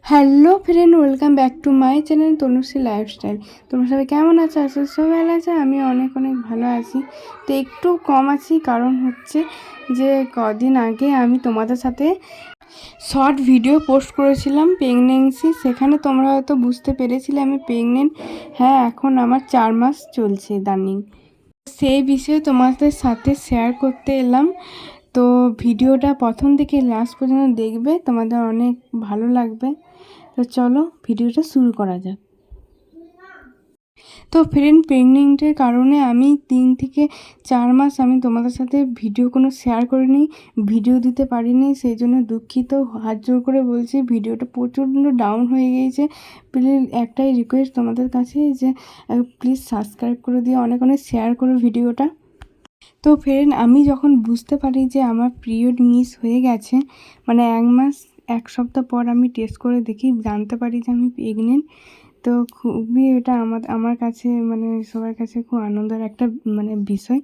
Hello friend, welcome back to my channel Tanushree lifestyle. তোমরা সবাই কেমন আছো? আছো সবাই ভালো আছে, আমি অনেক অনেক ভালো আছি। তো একটু কম আছি, কারণ হচ্ছে যে কদিন আগে আমি তোমাদের সাথে শর্ট ভিডিও পোস্ট করেছিলাম প্রেগনেন্সি, সেখানে তোমরা হয়তো বুঝতে পেরেছিলে আমি প্রেগনেন্ট। হ্যাঁ, এখন আমার 4 মাস চলছে দার্নিং। সেই বিষয়ে তোমাদের সাথে শেয়ার করতে এলাম। তো ভিডিওটা প্রথম থেকে লাস্ট পর্যন্ত দেখবে, তোমাদের অনেক ভালো লাগবে। তো চলো ভিডিওটা শুরু করা যাক। তো ফ্রেন্ড, প্রেগনেন্টের কারণে আমি 3 থেকে 4 মাস আমি তোমাদের সাথে ভিডিও কোনো শেয়ার করিনি, ভিডিও দিতে পারিনি, সেই জন্য দুঃখিত। হাত জোর করে বলছি, ভিডিওটা প্রচণ্ড ডাউন হয়ে গিয়েছে। প্লিজ একটাই রিকোয়েস্ট তোমাদের কাছে যে প্লিজ সাবস্ক্রাইব করে দিয়ে অনেক অনেক শেয়ার করো ভিডিওটা। তো ফ্রেন্ড, আমি যখন বুঝতে পারি যে আমার পিরিয়ড মিস হয়ে গেছে, মানে 1 সপ্তাহ পর আমি টেস্ট করে দেখি, জানতে পারি যে আমি প্রেগনেন্ট। তো খুবই এটা আমার কাছে, মানে সবার কাছে খুব আনন্দের একটা বিষয়।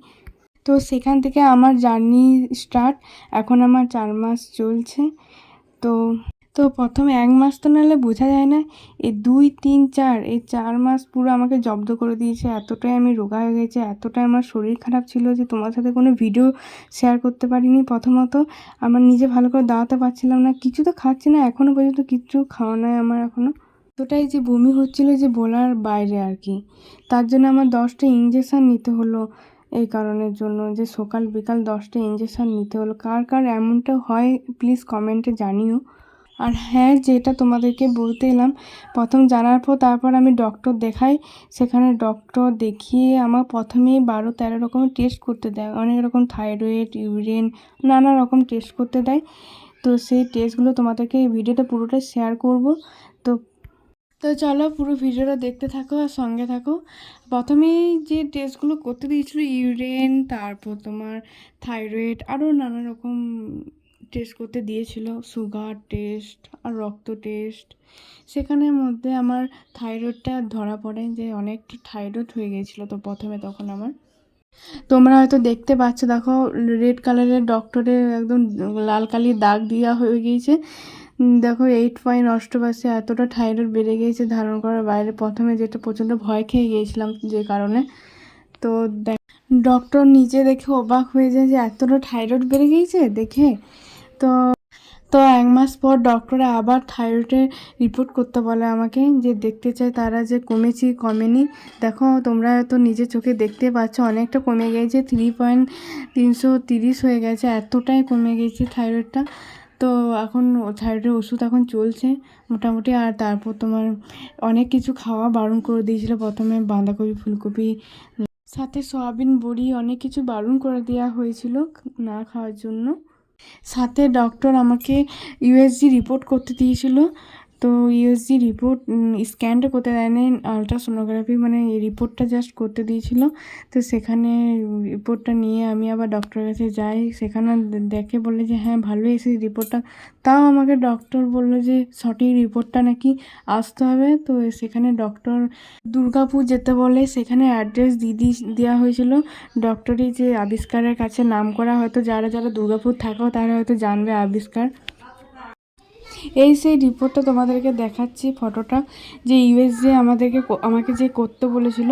তো সেখান থেকে আমার জার্নি স্টার্ট। এখন আমার 4 মাস চলছে। তো তো প্রথমে 1 মাস তো নাহলে বোঝা যায় না, এই 2, 3, 4 এই 4 মাস পুরো আমাকে জব্দ করে দিয়েছে। এতটাই আমি রোগা হয়ে গেছি, এতটাই আমার শরীর খারাপ ছিল যে তোমার সাথে কোনো ভিডিও শেয়ার করতে পারিনি। প্রথমত আমার নিজে ভালো করে দাঁড়াতে পারছিলাম না, কিছু তো খাচ্ছি না, এখনও পর্যন্ত কিচ্ছু খাওয়া নয় আমার এখনও। এতটাই যে বমি হচ্ছিল যে বলার বাইরে আর কি। তার জন্য আমার 10টা ইঞ্জেকশান নিতে হলো। এই কারণের জন্য যে সকাল বিকাল 10টা ইঞ্জেকশান নিতে হলো। কার কার এমনটা হয় প্লিজ কমেন্টে জানিও। আর হ্যাঁ, যেটা তোমাদেরকে বলতে এলাম, প্রথম জানার পর তারপর আমি ডক্টর দেখাই। সেখানে ডক্টর দেখিয়ে আমার প্রথমেই 12-13 রকমের টেস্ট করতে দেয়, অনেক রকম থাইরয়েড, ইউরিন, নানা রকম টেস্ট করতে দেয়। তো সেই টেস্টগুলো তোমাদেরকে এই ভিডিওটা পুরোটাই শেয়ার করব। তো তো চলো পুরো ভিডিওটা দেখতে থাকো আর সঙ্গে থাকো। প্রথমেই যে টেস্টগুলো করতে দিয়েছিল, ইউরিন, তারপর তোমার থাইরয়েড, আরও নানা রকম টেস্ট করতে দিয়েছিল, সুগার টেস্ট আর রক্ত টেস্ট। সেখানের মধ্যে আমার থাইরয়েডটা ধরা পড়ে যে অনেকটা থাইরয়েড হয়ে গিয়েছিলো। তো প্রথমে তখন আমার, তোমরা হয়তো দেখতে পাচ্ছ, দেখো রেড কালারের ডক্টরের একদম লাল কালির দাগ দেওয়া হয়ে গিয়েছে। দেখো 8.88, এতটা থাইরয়েড বেড়ে গিয়েছে ধারণ করার বাইরে। প্রথমে যেটা প্রচণ্ড ভয় খেয়ে গিয়েছিলাম যে কারণে। তো ডক্টর নিজে দেখে অবাক হয়ে যায় যে এতটা থাইরয়েড বেড়ে গিয়েছে দেখে। তো তো 1 মাস পর ডক্টরে আবার থাইরয়েডের রিপোর্ট করতে বলে আমাকে, যে দেখতে চায় তারা যে কমেছি কমেনি। দেখো তোমরা তো নিজের চোখে দেখতে পাচ্ছ, অনেকটা কমে গিয়েছে, 3.330 হয়ে গেছে, এতটাই কমে গেছে থাইরয়েডটা। তো এখন থাইরয়েডের ওষুধ এখন চলছে মোটামুটি। আর তারপর তোমার অনেক কিছু খাওয়া বারণ করে দিয়েছিল, প্রথমে বাঁধাকপি, ফুলকপি, সাথে সয়াবিন বড়ি, অনেক কিছু বারণ করে দেওয়া হয়েছিল না খাওয়ার জন্য। সাথে ডক্টর আমাকে ইউএসজি রিপোর্ট করতে দিয়েছিল। তো ইউএসজি রিপোর্ট স্ক্যানটা করতে দেয়নি, আলট্রাসোনোগ্রাফি মানে এই রিপোর্টটা জাস্ট করতে দিয়েছিল। তো সেখানে রিপোর্টটা নিয়ে আমি আবার ডক্টরের কাছে যাই, সেখানে দেখে বলে যে হ্যাঁ ভালোই এসেছে রিপোর্টটা। তাও আমাকে ডক্টর বললো যে সঠিক রিপোর্টটা নাকি আসতে হবে। তো সেখানে ডক্টর দুর্গাপুর যেতে বলে, সেখানে অ্যাড্রেস দেওয়া হয়েছিল। ডক্টরই যে আবিষ্কারের কাছে নাম করা, হয়তো যারা যারা দুর্গাপুর থাকো তারা হয়তো জানবে আবিষ্কার। এই সেই রিপোর্টটা তোমাদেরকে দেখাচ্ছি, ফটোটা, যে ইউএস যে আমাকে যে করতে বলেছিল,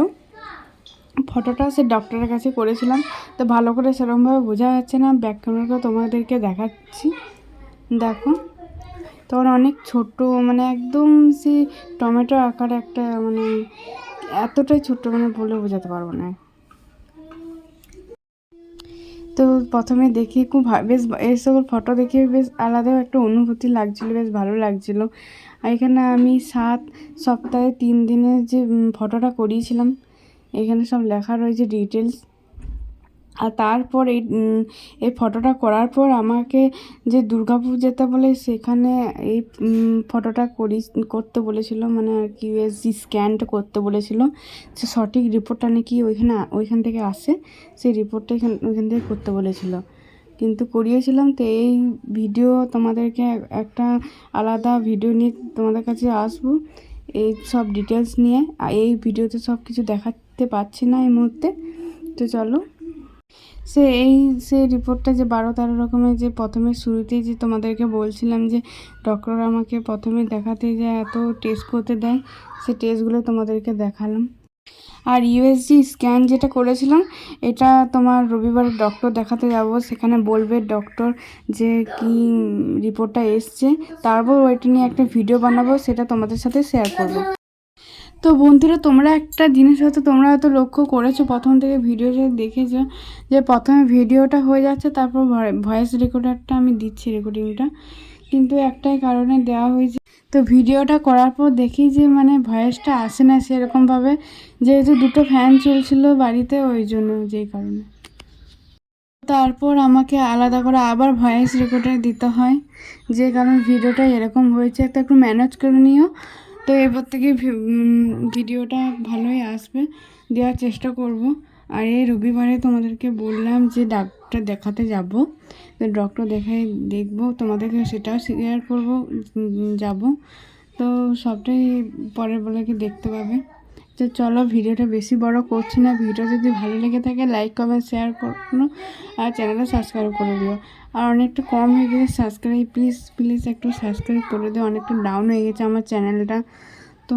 ফটোটা সে ডক্টরের কাছে করেছিলাম। তো ভালো করে সেরকমভাবে বোঝা যাচ্ছে না, ব্যাক ক্যামেরা করে তোমাদেরকে দেখাচ্ছি। দেখো তখন অনেক ছোট, মানে একদম সে টমেটো আকার একটা, মানে এতটাই ছোট্ট, মানে বলে বোঝাতে পারবো না। তো প্রথমে দেখে খুব বেশ, এইসব ফটো দেখে বেশ আলাদাও একটা অনুভূতি লাগছিলো, বেশ ভালো লাগছিলো। আর এখানে আমি 7 সপ্তাহে 3 দিনের যে ফটোটা করিয়েছিলাম, এখানে সব লেখা রয়েছে ডিটেলস। আর তারপর এই ফটোটা করার পর আমাকে যে দুর্গাপুর যেতে বলে, সেখানে এই ফটোটা করতে বলেছিল, মানে আর কি ইউএসজি স্ক্যানটা করতে বলেছিল। যে সঠিক রিপোর্টটা নাকি ওইখান থেকে আসে, সেই রিপোর্টটা ওইখান থেকে করতে বলেছিল, কিন্তু করিয়েছিলাম। তো এই ভিডিও তোমাদেরকে একটা আলাদা ভিডিও নিয়ে তোমাদের কাছে আসবো, এই সব ডিটেলস নিয়ে। আর এই ভিডিওতে সব কিছু দেখাতে পারছি না এই মুহূর্তে। তো চলো, সেই রিপোর্টটা যে 12-13 রকমের, যে প্রথমে শুরুতেই যে তোমাদেরকে বলছিলাম যে ডক্টর আমাকে প্রথমে দেখাতে যে এত টেস্ট করতে দেয়, সেই টেস্টগুলো তোমাদেরকে দেখালাম। আর ইউএসজি স্ক্যান যেটা করেছিলাম, এটা তোমার রবিবার ডক্টর দেখাতে যাব, সেখানে বলবে ডক্টর যে কি রিপোর্টটা এসছে, তারপর ওইটা নিয়ে একটা ভিডিও বানাবো, সেটা তোমাদের সাথে শেয়ার করবো। তো বন্ধুরা, তোমরা একটা জিনিস হয়তো লক্ষ্য করেছো, প্রথম থেকে ভিডিওটা দেখেছো যে প্রথমে ভিডিওটা হয়ে যাচ্ছে, তারপর ভয়েস রেকর্ডারটা আমি দিচ্ছি, রেকর্ডিংটা কিন্তু একটাই কারণে দেওয়া হয়েছে। তো ভিডিওটা করার পর দেখি যে মানে ভয়েসটা আসে না সেরকমভাবে, যেহেতু দুটো ফ্যান চলছিল বাড়িতে, ওই জন্য, যেই কারণে। তারপর আমাকে আলাদা করে আবার ভয়েস রেকর্ডার দিতে হয়, যে কারণ ভিডিওটা এরকম হয়েছে, তো একটু ম্যানেজ করে নিও। তো এরপর থেকে ভিডিওটা ভালোই আসবে, দেওয়ার চেষ্টা করব। আর এই রবিবারে তোমাদেরকে বললাম যে ডাক্তার দেখাতে যাব, তো ডক্টর দেখাই দেখবো, তোমাদেরকে সেটাও শেয়ার করবো, যাব। তো সবটাই পরের বেলা কি দেখতে পাবে। তো চলো, ভিডিওটা বেশি বড় করছি না। ভিডিও যদি ভালো লেগে থাকে লাইক কমেন্ট শেয়ার করো, আর চ্যানেলটা সাবস্ক্রাইব করে দিও। আর অনেকটা কম হয়ে গেছে সাবস্ক্রাইব, প্লিজ একটু সাবস্ক্রাইব করে দিও, অনেকটা ডাউন হয়ে গেছে আমার চ্যানেলটা। তো